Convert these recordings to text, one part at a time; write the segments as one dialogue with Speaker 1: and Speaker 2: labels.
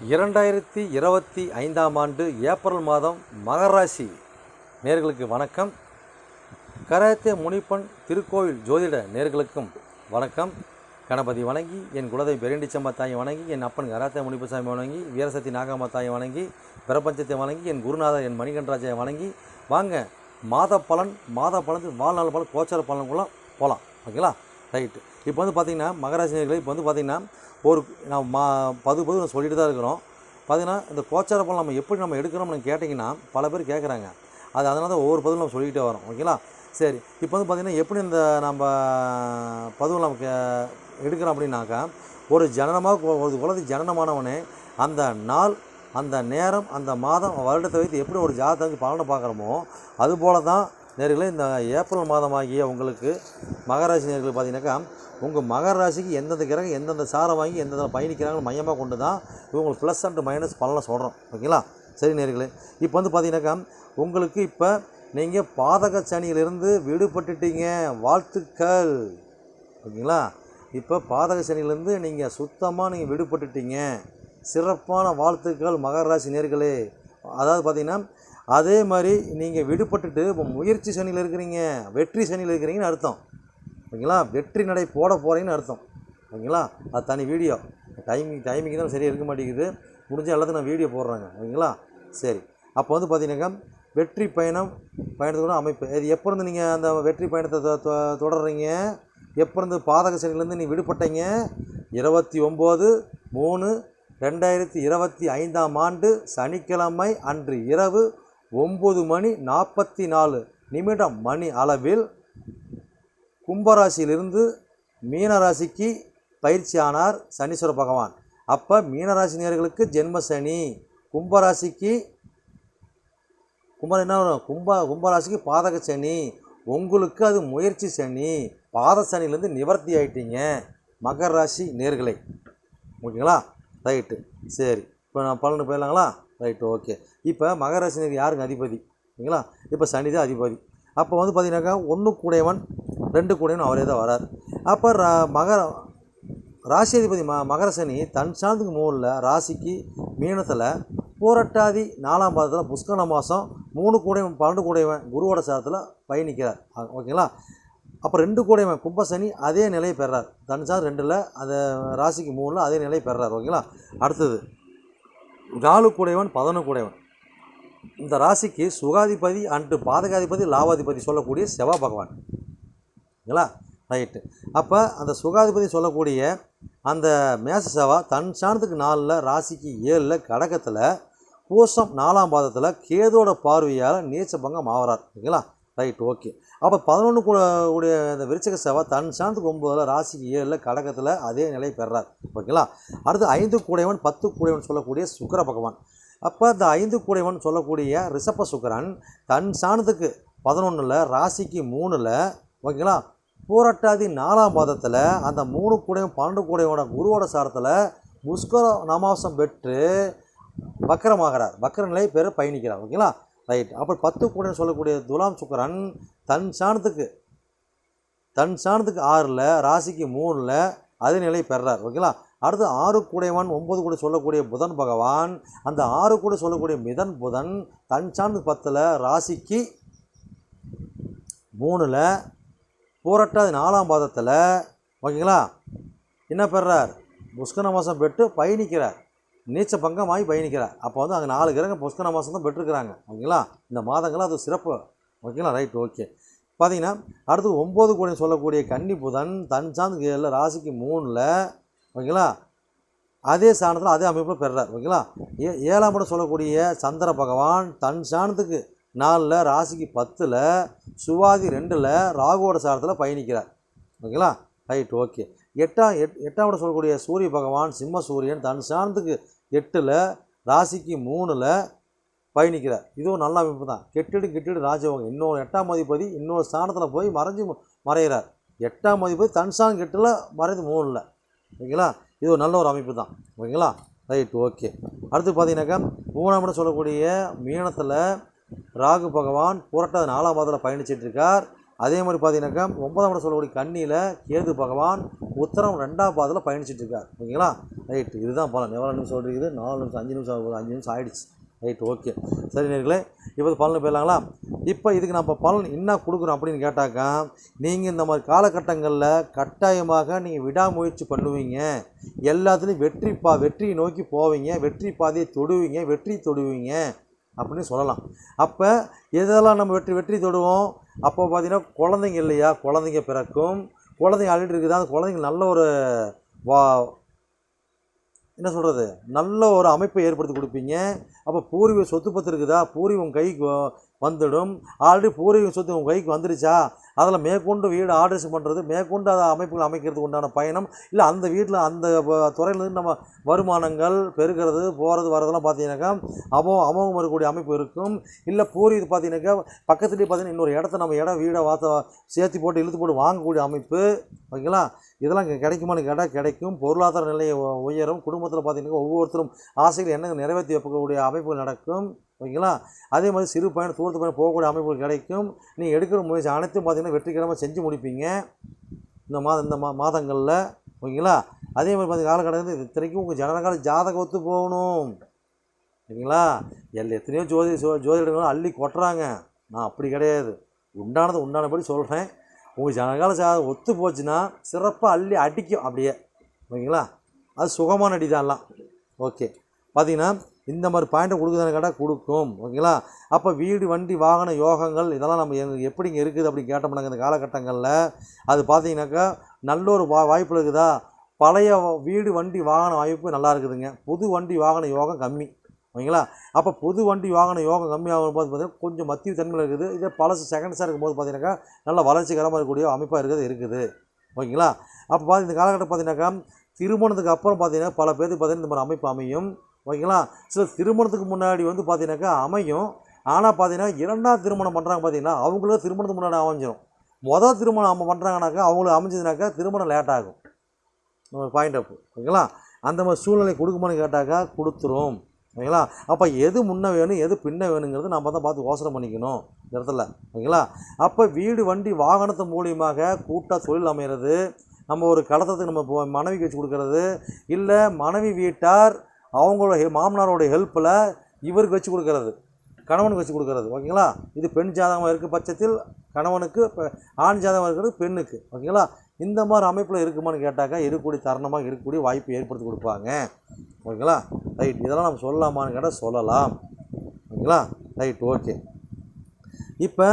Speaker 1: 2025ஆம் ஆண்டு ஏப்ரல் மாதம் மகர ராசி நேர்களுக்கு வணக்கம். கராத்தே முனிப்பன் திருக்கோவில் ஜோதிட நேர்களுக்கும் வணக்கம். கணபதி வணங்கி, என் குலதெய்வம் பெரண்டிச்சம்மா தாயை வணங்கி, என் அப்பன் கராத்தே முனிப்பசாமி வணங்கி, வீரசக்தி நாகம்மா தாயை வணங்கி, பிரபஞ்சத்தை வணங்கி, என் குருநாதர் என் மணிகண்டராஜை வணங்கி வாங்க மாத பலன் வாழ்நாள் பலன் கோச்சார பலனுக்குள்ள போகலாம். ஓகேங்களா? ரைட்டு. இப்போ வந்து பார்த்திங்கன்னா மகராசி நேயர்களே, இப்போ வந்து பார்த்திங்கன்னா நான் நான் சொல்லிட்டு தான் இருக்கிறோம். பார்த்திங்கன்னா இந்த கோச்சார பலன் நம்ம எப்படி எடுக்கிறோம்னு கேட்டிங்கன்னா பல பேர் கேட்குறாங்க. அதனால தான் ஒவ்வொரு பதிலும் நம்ம சொல்லிக்கிட்டே வரோம். ஓகேங்களா? சரி, இப்போ வந்து பார்த்திங்கன்னா எப்படி இந்த நம்ம பதிவு நமக்கு எடுக்கிறோம் அப்படின்னாக்கா, ஒரு குலத்துக்கு ஜனனமானவனே அந்த நாள், அந்த நேரம், அந்த மாதம், வருடத்தை வைத்து எப்படி ஒரு ஜாதகத்துக்கு பலனை பார்க்குறோமோ அதுபோல தான் நேர்களே இந்த ஏப்ரல் மாதமாகிய உங்களுக்கு மகராசி நேர்களுக்கு பார்த்திங்கனாக்கா, உங்கள் மகர ராசிக்கு எந்தெந்த கிரகம் எந்தெந்த சாரம் வாங்கி எந்தெந்த பயணிக்கிறாங்கன்னு மையமாக கொண்டு தான் இவங்களுக்கு ப்ளஸ் அண்ட் மைனஸ் பலனை சொல்கிறோம். ஓகேங்களா? சரி நேர்களே, இப்போ வந்து பார்த்திங்கனாக்கா உங்களுக்கு இப்போ நீங்கள் பாதக சனியிலிருந்து விடுபட்டுட்டீங்க, வாழ்த்துக்கள். ஓகேங்களா? இப்போ பாதக சனியிலேருந்து நீங்கள் சுத்தமாக விடுபட்டுட்டீங்க, சிறப்பான வாழ்த்துக்கள் மகர ராசி நேர்களே. அதாவது பார்த்திங்கன்னா அதே மாதிரி நீங்கள் விடுபட்டுட்டு இப்போ முயற்சி சனியில் இருக்கிறீங்க, வெற்றி சனியில் இருக்கிறீங்கன்னு அர்த்தம். ஓகேங்களா? வெற்றி நடை போட போகிறீங்கன்னு அர்த்தம். ஓகேங்களா? அது தனி வீடியோ, டைமிங் தான் சரியாக இருக்க மாட்டேங்குது. முடிஞ்ச எல்லாத்தையும் நான் வீடியோ போடுறேங்க. ஓகேங்களா? சரி, அப்போ வந்து பார்த்தீங்கன்னாக்கா வெற்றி பயணத்தோட அமைப்பு இது எப்போ இருந்து நீங்கள் அந்த வெற்றி பயணத்தை தொடர்றீங்க? எப்போ இருந்து பாதக சனிலேருந்து நீ விடுபட்டீங்க? 29/3/2025ஆம் ஆண்டு சனிக்கிழமை அன்று இரவு 9:44 மணி அளவில் கும்பராசியிலிருந்து மீனராசிக்கு பயிற்சியானார் சனீஸ்வர பகவான். அப்போ மீனராசி நேயர்களுக்கு ஜென்ம சனி, கும்பராசிக்கு கும்பராசிக்கு பாதக சனி, உங்களுக்கு அது முயற்சி சனி. பாத சனிலேருந்து நிவர்த்தி ஆகிட்டீங்க மகர ராசி நேயர்களே. ஓகேங்களா? ரைட்டு. சரி, இப்போ நான் பலனு போயிடலாங்களா? Right, okay. இப்போ மகர ராசி நேயர்கள் யாருங்க அதிபதி? ஓகேங்களா? இப்போ சனி தான் அதிபதி. அப்போ வந்து பார்த்தீங்கன்னாக்கா 1 கூடையவன் 2 கூடையவன் அவரே தான் வரார். அப்போ ராசி அதிபதி மகர சனி தன் சார்ந்துக்கு 3ல் ராசிக்கு மீனத்தில் பூரட்டாதி 4ஆம் பாதத்தில் புஷ்கர மாதம் 3 கூடையவன் 12 கூடையவன் குருவோட சாரத்தில் பயணிக்கிறார். ஓகேங்களா? அப்போ 2 கூடையவன் கும்பசனி அதே நிலையை பெறார். தன் சார் 2ல் அந்த ராசிக்கு 3ல் அதே நிலையை பெறார். ஓகேங்களா? அடுத்தது 4 கூடையவன் 11 கூடையவன் இந்த ராசிக்கு சுகாதிபதி அன்று பாதகாதிபதி லாபாதிபதி சொல்லக்கூடிய செவ்வாய் பகவான். ஓகேங்களா? ரைட்டு. அப்போ அந்த சுகாதிபதி சொல்லக்கூடிய அந்த மேச செவ்வாய் தன் சாணத்துக்கு 4ல் ராசிக்கு 7ல் கடகத்தில் பூசம் 4ஆம் பாதத்தில் கேதோட பார்வையால் நீச்ச பங்கம் ஆகிறார். ஓகேங்களா? Right, okay. அப்போ 11 கூடிய இந்த விருச்சிக செவ்வாய் தன் சாணத்துக்கு 9ல் ராசிக்கு 7ல் கடகத்தில் அதே நிலை பெறார். ஓகேங்களா? அடுத்து 5 கூடையவன் 10 கூடையவன் சொல்லக்கூடிய சுக்கிர பகவான். அப்போ இந்த 5 கூடையவன் சொல்லக்கூடிய ரிஷப சுக்கிரன் தன் சாணத்துக்கு 11ல் ராசிக்கு 3ல் ஓகேங்களா பூரட்டாதி 4ஆம் பாதத்தில் அந்த 3 கூடையும் 12 கூடையோட குருவோட சாரத்தில் புஷ்கர நமாசம் பெற்று வக்கரமாகிறார். வக்கர நிலை பேர் பயணிக்கிறார். ஓகேங்களா? ரைட். அப்புறம் 10 கூடையும் சொல்லக்கூடிய துலாம் சுக்கிரன் தன் சாணத்துக்கு 6ல் ராசிக்கு 3ல் அதே நிலை பெறார். ஓகேங்களா? அடுத்து 6 கூடையவன் 9 கூட சொல்லக்கூடிய புதன் பகவான் அந்த 6 கூட சொல்லக்கூடிய மிதன் புதன் தன் சார்ந்து 10ல் ராசிக்கு 3ல் பூரட்டாதி 4ஆம் பாதத்தில் ஓகேங்களா என்ன பெறார்? புஷ்கர மாதம் பெற்று பயணிக்கிறார், நீச்ச பங்கமாகி பயணிக்கிறார். அப்போ வந்து அங்கே 4 கிரகம் புஷ்கர மாதம் தான் பெற்றுருக்குறாங்க. ஓகேங்களா? இந்த மாதங்கள்லாம் அது சிறப்பு. ஓகேங்களா? Right, okay. பார்த்தீங்கன்னா அடுத்து 9 கூட சொல்லக்கூடிய கன்னி புதன் தன் சார்ந்து 7ல் ராசிக்கு 3ல் ஓகேங்களா அதே சாணத்தில் அதே அமைப்பில் பெறார். ஓகேங்களா? 7ஆம் இடம் சொல்லக்கூடிய சந்திர பகவான் தன் சாணத்துக்கு 4ல் ராசிக்கு 10ல் சுவாதி 2ல் ராகுவோட சாரத்தில் பயணிக்கிறார். ஓகேங்களா? Right, okay. 8ஆம் இடம் சொல்லக்கூடிய சூரிய பகவான் சிம்ம சூரியன் தன் சாணத்துக்கு 8ல் ராசிக்கு 3ல் பயணிக்கிறார். இதுவும் நல்ல அமைப்பு தான். கெட்டிடு ராஜயோகம். இன்னொரு 8ஆம் அதிபதி இன்னொரு ஸ்தானத்தில் போய் மறைகிறார். 8ஆம் அதிபதி தன் சாணம் 8ல் மறைந்து 3ல். ஓகேங்களா? இது ஒரு நல்ல ஒரு அமைப்பு தான். ஓகேங்களா? Right, okay. அடுத்து பார்த்தீங்கன்னாக்கா 3ஆம் இடம் சொல்லக்கூடிய மீனத்தில் ராகு பகவான் புரட்டாதி 4ஆம் பாதத்தில் பயணிச்சிட்ருக்கார். அதே மாதிரி பார்த்தீங்கன்னாக்கா 9ஆம் இடம் சொல்லக்கூடிய கன்னியில் கேது பகவான் உத்தரம் 2ஆம் பாதத்தில் பயணிச்சுட்டு இருக்கார். ஓகேங்களா? ரைட்டு, இதுதான் பலன். எவ்வளோ நிமிஷம் சொல்லிருக்குது? 4 நிமிஷம், 5 நிமிஷம் ஆகுது, 5 நிமிஷம் ஆகிடுச்சு. Right, okay. சரி நேர்களே, இப்போ பலன் போயிடலாங்களா? இப்போ இதுக்கு நம்ம பலன் என்ன கொடுக்குறோம் அப்படின்னு கேட்டாக்கா, நீங்கள் இந்த மாதிரி காலகட்டங்களில் கட்டாயமாக நீங்கள் விடாமுயற்சி பண்ணுவீங்க, எல்லாத்துலேயும் வெற்றியை நோக்கி போவீங்க, வெற்றி பாதையை தொடுவீங்க, வெற்றி தொடுவீங்க அப்படின்னு சொல்லலாம். அப்போ எதெல்லாம் நம்ம வெற்றி தொடுவோம்? அப்போ பார்த்தீங்கன்னா குழந்தைங்க இல்லையா, குழந்தைங்க பிறக்கும். குழந்தைங்க ஆல்ரெடி இருக்குதா, அந்த குழந்தைங்க நல்ல ஒரு என்ன சொல்கிறது, நல்ல ஒரு அமைப்பை ஏற்படுத்தி கொடுப்பீங்க. அப்போ பூர்வீக சொத்து பத்து இருக்குதா, பூர்வீகம் கைக்கு வந்துடும். ஆல்ரெடி பூர்வீக சொத்து உங்கள் கைக்கு வந்துருச்சா, அதில் மேற்கொண்டு வீடு ஆர்டர்ஸ் பண்ணுறது, மேற்கொண்டு அதை அமைப்புகள் அமைக்கிறதுக்கு உண்டான பயணம், இல்லை அந்த வீட்டில் அந்த துறையிலேருந்து நம்ம வருமானங்கள் பெருக்கிறது போகிறது வரதெல்லாம் பார்த்தீங்கன்னாக்கா அமோகம் வரக்கூடிய அமைப்பு இருக்கும். இல்லை பூர்வீக பார்த்தீங்கன்னாக்கா பக்கத்துலேயே பார்த்தீங்கன்னா இன்னொரு இடத்த நம்ம வீடை சேர்த்து போட்டு இழுத்து போட்டு வாங்கக்கூடிய அமைப்பு. ஓகேங்களா? இதெல்லாம் கிடைக்குமான்னு கேட்டால் கிடைக்கும். பொருளாதார நிலையை உயரும். குடும்பத்தில் பார்த்தீங்கன்னா ஒவ்வொருத்தரும் ஆசைகள் என்ன நிறைவேற்றி வைக்கக்கூடிய அமைப்புகள் நடக்கும். ஓகேங்களா? அதே மாதிரி சிறு பயணம் தூரத்து பயணம் போகக்கூடிய அமைப்புகள் கிடைக்கும். நீங்கள் எடுக்கிற முயற்சி அனைத்தும் பார்த்தீங்கன்னா வெற்றிகரமாக செஞ்சு முடிப்பீங்க இந்த மாதங்களில். ஓகேங்களா? அதே மாதிரி பார்த்தீங்கன்னா காலகட்டத்தில் இத்தனைக்கும் உங்கள் ஜனனகால ஜாதகம் ஒத்து போகணும். ஓகேங்களா? எத்தனையோ ஜோதிடங்களும் அள்ளி கொட்டுறாங்க. நான் அப்படி கிடையாது. உண்டானபடி சொல்கிறேன். உங்கள் ஜனகால ஜாதகம் ஒத்து போச்சுன்னா சிறப்பாக அள்ளி அடிக்கும் அப்படியே. ஓகேங்களா? அது சுகமான அடிதான்லாம். ஓகே, பார்த்தீங்கன்னா இந்த மாதிரி பாயிண்ட்டை கொடுக்குதானு கேட்டால் கொடுக்கும். ஓகேங்களா? அப்போ வீடு வண்டி வாகன யோகங்கள் இதெல்லாம் நம்ம எப்படிங்க இருக்குது அப்படின்னு கேட்டோம்னாங்க இந்த காலகட்டங்களில், அது பார்த்தீங்கன்னாக்கா நல்ல ஒரு வாய்ப்பு இருக்குதா. பழைய வீடு வண்டி வாகன வாய்ப்பு நல்லா இருக்குதுங்க. புது வண்டி வாகன யோகம் கம்மி. ஓகேங்களா? அப்போ புது வண்டி வாகன யோகம் கம்மியாகும் போது பார்த்தீங்கன்னா கொஞ்சம் மத்திய தன்மையில் இருக்குது. இதே பழசு செகண்ட்ஸாக இருக்கும்போது பார்த்தீங்கன்னாக்கா நல்ல வளர்ச்சிகரமாக இருக்கக்கூடிய அமைப்பாக இருக்குது. ஓகேங்களா? அப்போ இந்த காலகட்டம் பார்த்தீங்கன்னாக்கா திருமணத்துக்கு அப்புறம் பார்த்தீங்கன்னா பல பேருக்கு பார்த்தீங்கன்னா இந்த மாதிரி அமைப்பு அமையும். ஓகேங்களா? சில திருமணத்துக்கு முன்னாடி பார்த்தீங்கன்னாக்கா அமையும். ஆனால் பார்த்தீங்கன்னா 2ஆம் திருமணம் பண்ணுறாங்க பார்த்தீங்கன்னா அவங்களுக்கு திருமணத்துக்கு முன்னாடி அமைஞ்சிடும். மொதல் திருமணம் அவங்க பண்ணுறாங்கனாக்கா அவங்களுக்கு அமைஞ்சதுனாக்கா திருமணம் லேட் ஆகும். பாயிண்ட் அப். ஓகேங்களா? அந்த மாதிரி சூழ்நிலை கொடுக்குமான்னு கேட்டாக்கா கொடுத்துரும். ஓகேங்களா? அப்போ எது முன்ன வேணும் எது பின்ன வேணுங்கிறது நம்ம தான் பார்த்து யோசனை பண்ணிக்கணும் இந்த இடத்துல. ஓகேங்களா? அப்போ வீடு வண்டி வாகனத்து மூலியமாக கூட்டாக தொழில் அமைகிறது. நம்ம ஒரு கடத்தத்துக்கு நம்ம மனைவிக்கு வச்சு கொடுக்கறது, இல்லை மனைவி வீட்டார் அவங்களோட மாமனாரோட ஹெல்ப்பில் இவருக்கு வச்சு கொடுக்கறது, கணவனுக்கு வச்சு கொடுக்கறது. ஓகேங்களா? இது பெண் ஜாதகமாக இருக்க பட்சத்தில் கணவனுக்கு, ஆண் ஜாதகமாக இருக்கிறது பெண்ணுக்கு. ஓகேங்களா? இந்த மாதிரி அமைப்பில் இருக்குமான்னு கேட்டாக்கா இருக்கக்கூடிய தருணமாக இருக்கக்கூடிய வாய்ப்பு ஏற்படுத்தி கொடுப்பாங்க. ஓகேங்களா? ரைட், இதெல்லாம் நம்ம சொல்லலாமான்னு கேட்டால் சொல்லலாம். ஓகேங்களா? Right, okay. இப்போ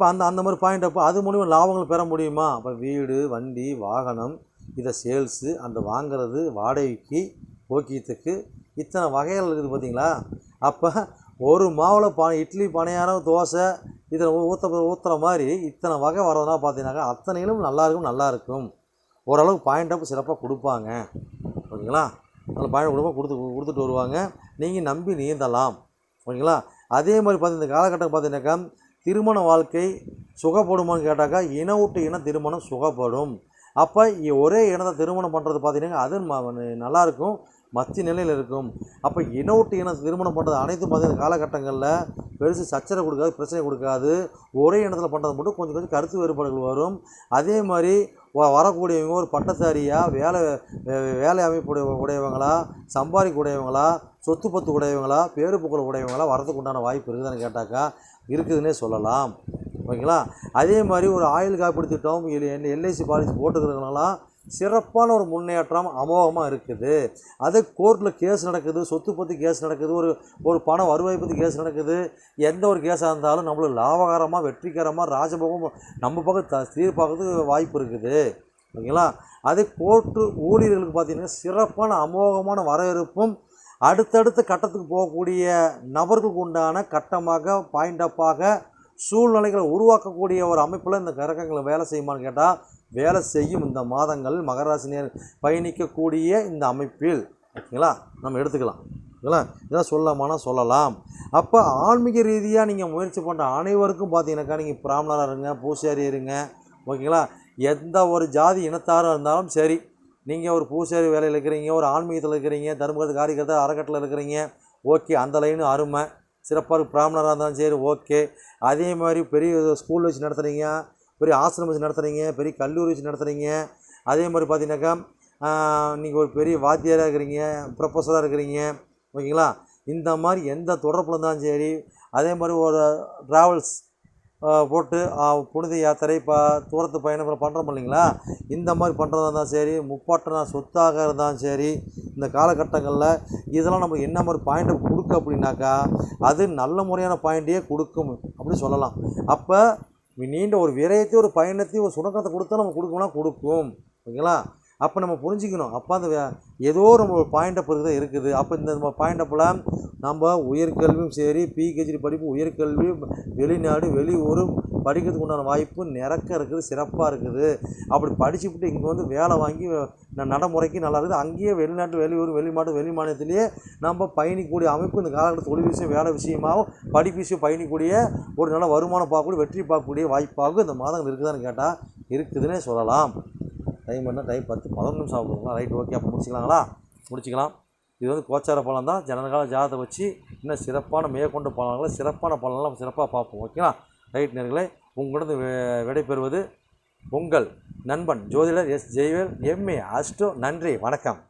Speaker 1: அந்த மாதிரி பாயிண்ட் அப்போ அது மூலிமா லாபங்கள் பெற முடியுமா? அப்போ வீடு வண்டி வாகனம் இதை சேல்ஸு, அந்த வாங்கிறது, வாடகைக்கு, போக்கியத்துக்கு, இத்தனை வகைகள் இருக்குது பார்த்தீங்களா? அப்போ ஒரு மாவில் இட்லி பணியாரம் தோசை இதில் ஊற்றுற மாதிரி இத்தனை வகை வரதுனா பார்த்தீங்கன்னாக்கா அத்தனையிலும் நல்லாயிருக்கும். ஓரளவுக்கு பாயிண்ட் அப் சிறப்பாக கொடுப்பாங்க. ஓகேங்களா? அதில் பாயிண்ட் கொடுத்துட்டு வருவாங்க. நீங்கள் நம்பி நீந்தலாம். ஓகேங்களா? அதே மாதிரி இந்த காலகட்டம் பார்த்தீங்கன்னாக்கா திருமண வாழ்க்கை சுகப்படுமான்னு கேட்டாக்கா இன விட்டு இன திருமணம் சுகப்படும். அப்போ ஒரே இனத்தை திருமணம் பண்ணுறது பார்த்தீங்கன்னா அது நல்லாயிருக்கும், மத்திய நிலையில் இருக்கும். அப்போ இன விட்டு இன திருமணம் பண்ணுறது அனைத்தும் பார்த்தீங்கன்னா காலகட்டங்களில் பெருசு சச்சரவு கொடுக்காது, பிரச்சனை கொடுக்காது. ஒரே இனத்தில் பண்ணுறது மட்டும் கொஞ்சம் கருத்து வேறுபாடுகள் வரும். அதே மாதிரி வரக்கூடியவங்க ஒரு பட்டதாரியாக வேலை அமைப்பு உடையவங்களா, சம்பாதிக்கக்கூடியவங்களா, சொத்து பத்து உடையவங்களா, பேரு புகழ் உடையவங்களா வரதுக்கு உண்டான வாய்ப்பு இருக்குதுன்னு கேட்டாக்கா இருக்குதுன்னே சொல்லலாம். ஓகேங்களா? அதே மாதிரி ஒரு ஆயுள் காப்பீடு திட்டம், எல்ஐசி பாலிசி போட்டுக்கிறவங்களாம் சிறப்பான ஒரு முன்னேற்றம் அமோகமாக இருக்குது. அது கோர்ட்டில் கேஸ் நடக்குது, சொத்து பற்றி கேஸ் நடக்குது, ஒரு பண வருவாய் பற்றி கேஸ் நடக்குது. எந்த ஒரு கேஸாக இருந்தாலும் நம்மளுக்கு லாபகரமாக வெற்றிகரமாக ராஜபோகம் நம்ம பக்கம் தீர்ப்பாகிறதுக்கு வாய்ப்பு இருக்குது. ஓகேங்களா? அதே கோர்ட்டு ஊழியர்களுக்கு பார்த்திங்கன்னா சிறப்பான அமோகமான வரவேற்பும் அடுத்தடுத்த கட்டத்துக்கு போகக்கூடிய நபர்களுக்கு உண்டான கட்டமாக பாயிண்ட் அப்பாக சூழ்நிலைகளை உருவாக்கக்கூடிய ஒரு அமைப்பில் இந்த கிரகங்களை வேலை செய்யுமான்னு கேட்டால் வேலை செய்யும். இந்த மாதங்கள் மகராசினியர் பயணிக்கக்கூடிய இந்த அமைப்பில் ஓகேங்களா நம்ம எடுத்துக்கலாம். ஓகேங்களா? இதெல்லாம் சொல்லலாமானா சொல்லலாம். அப்போ ஆன்மீக ரீதியாக நீங்கள் முயற்சி பண்ணுற அனைவருக்கும் பார்த்தீங்கன்னாக்கா நீங்கள் பிராமணராக இருங்க, பூசாரி இருங்க. ஓகேங்களா? எந்த ஒரு ஜாதி இனத்தாராக இருந்தாலும் சரி, நீங்கள் ஒரு பூசாரி வேலையில் இருக்கிறீங்க, ஒரு ஆன்மீகத்தில் இருக்கிறீங்க, தர்மகத்தை காரியகத்தை அறக்கட்டில் இருக்கிறீங்க, ஓகே, அந்த லைனு அருமை சிறப்பாக பிராமணராக இருந்தாலும் சரி, ஓகே. அதே மாதிரி பெரிய ஸ்கூல் வச்சு நடத்துகிறீங்க, பெரிய ஆசிரமம் வச்சு நடத்துகிறீங்க, பெரிய கல்லூரி வச்சு நடத்துகிறீங்க, அதே மாதிரி பார்த்தீங்கன்னாக்கா நீங்கள் ஒரு பெரிய வாத்தியாராக இருக்கிறீங்க, ப்ரொஃபஸராக இருக்கிறீங்க, ஓகேங்களா. இந்த மாதிரி எந்த தொடர்பில் இருந்தாலும் சரி, அதே மாதிரி ஒரு ட்ராவல்ஸ் போட்டு புனித யாத்திரை தூரத்து பயணம் பண்ணுறோம் இல்லைங்களா. இந்த மாதிரி பண்ணுறதா இருந்தாலும் சரி, முப்பாட்டன சொத்தாக இருந்தாலும் சரி, இந்த காலகட்டங்களில் இதெல்லாம் நம்ம என்ன மாதிரி பாயிண்ட்டை கொடுக்க அப்படின்னாக்கா அது நல்ல முறையான பாயிண்ட்டையே கொடுக்கும் அப்படின்னு சொல்லலாம். அப்போ நீண்ட ஒரு விரயத்தையும் ஒரு பயணத்தையும் ஒரு சுணக்கத்தை கொடுத்தா நம்ம கொடுக்கணும்னா கொடுக்கும், ஓகேங்களா. அப்போ நம்ம புரிஞ்சிக்கணும். அப்போ அந்த ஏதோ நம்ம ஒரு பாயிண்ட் அப் தான் இருக்குது. அப்போ இந்த பாயிண்ட் அப்பில் நம்ம உயர்கல்வியும் சரி, பிஹெச்டி படிப்பு, உயர்கல்வி, வெளிநாடு, வெளியூர் படிக்கிறதுக்கு உண்டான வாய்ப்பு நிறக்க இருக்குது, சிறப்பாக இருக்குது. அப்படி படிச்சுவிட்டு இங்கே வந்து வேலை வாங்கி நடைமுறைக்கு நல்லா இருக்குது. அங்கேயே வெளிநாட்டு, வெளியூர், வெளி மாநிலத்திலேயே நம்ம பயணிக்கக்கூடிய அமைப்பு இந்த காலகட்டத்தில் தொழில் விஷயம், வேலை விஷயமாகவும், படிப்பு விஷயம் பயணிக்கூடிய ஒரு நல்ல வருமானம் பார்க்கக்கூடிய, வெற்றி பார்க்கக்கூடிய வாய்ப்பாகவும் இந்த மாதங்கள் இருக்குதான்னு கேட்டால் இருக்குதுன்னே சொல்லலாம். டைம் 10-11 நிமிஷம் ஆகுதுங்களா. Right, okay. அப்போ முடிச்சிக்கலாம். இது வந்து கோச்சார பலன் தான். ஜனகால ஜாதகத்தை வச்சு இன்னும் சிறப்பான மேற்கொண்டு பலன்களை, சிறப்பான பலன்லாம் சிறப்பாக பார்ப்போம், ஓகேங்களா. ரைட் நேயர்களே, உங்களிடம் விடைபெறுவது உங்கள் நண்பன் ஜோதிடர் எஸ். Jayavel, MA astro. நன்றி, வணக்கம்.